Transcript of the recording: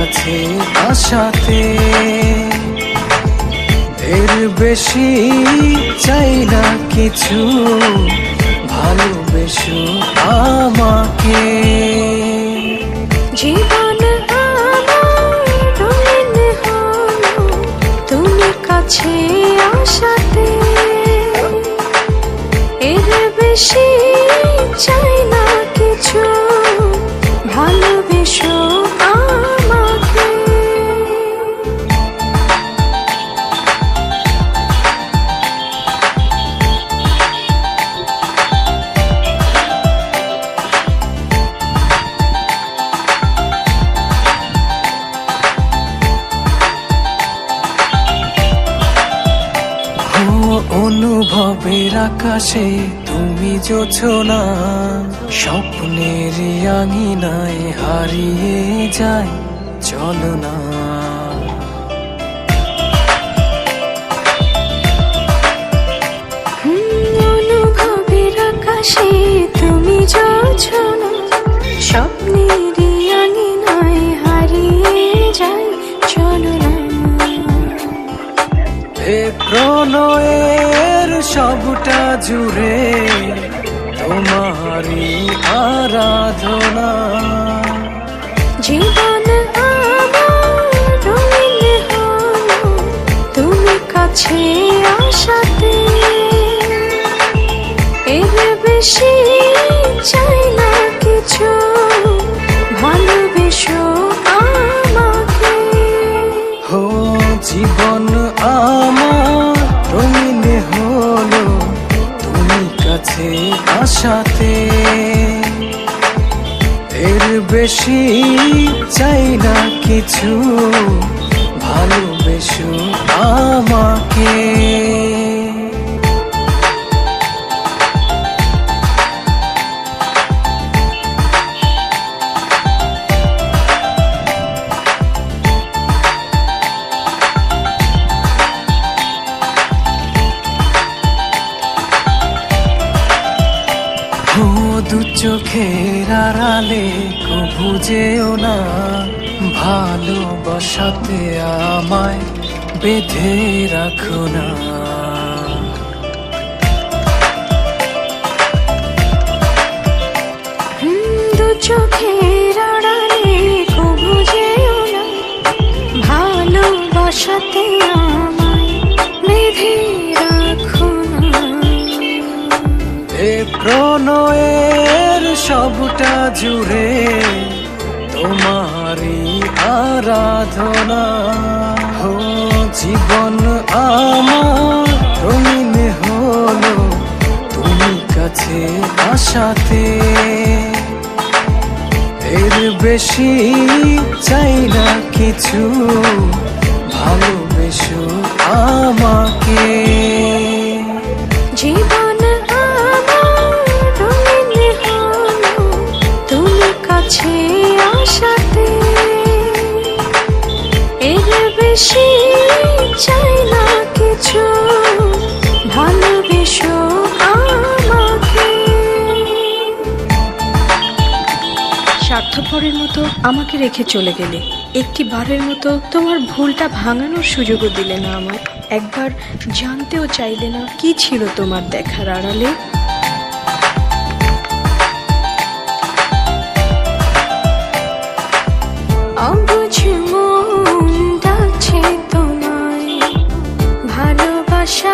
কাছে আসাতে। এর বেশি চাই না কিছু, ভালোবেসো আমাকে। জীবন আমার রঙিন হলো তুমি কাছে আসাতে। এর বেশি চাই না কিছু, ভালোবেসো আমাকে। অনুভবের আকাশে তুমি জোছনা, স্বপ্নের আঙিনায় হারিয়ে যায় চলো না। অনুভবের আকাশে তুমি জোছনা, স্বপ্নের আঙিনায় হারিয়ে যায় চলো না। এ প্রণয়ের সবটা জুড়ে তোমারই আরাধনা। জীবন আমার রঙিন হলো তুমি কাছে আসাতে। এর বেশি চাই না কিছু, ভালোবেসো আমাকে। হো জীবন আমার রঙিন হলো তুমি কাছে আসাতে। এর বেশি চাই না কিছু, ভালোবেসো আমাকে। দু চোখের আড়ালে কভু যেও না, ভালোবাসাতে আমায় বেঁধে রাখো না। দু চোখের আড়ালে কভু যেও না, ভালোবাসাতে আমায় বেঁধে রাখো না। এ প্রণয়ের সবটা জুড়ে তোমারই আরাধনা। হো জীবন আমার রঙিন হলো তুমি কাছে আসাতে। এর বেশি চাই না কিছু, ভালোবেসো আমাকে। জীবন আমার রঙিন হলো তুমি কাছে আসাতে। এর বেশি চাই না কিছু, ভালোবেসো আমাকে। স্বার্থপরের মতো আমাকে রেখে চলে গেলে, একটি বারের মতো তোমার ভুলটা ভাঙানোর সুযোগও দিলে না আমায়। একবার জানতেও চাইলে না কি ছিল তোমার দেখার আড়ালে। অবুঝ মন ডাকছে তোমায়, ভালোবাসা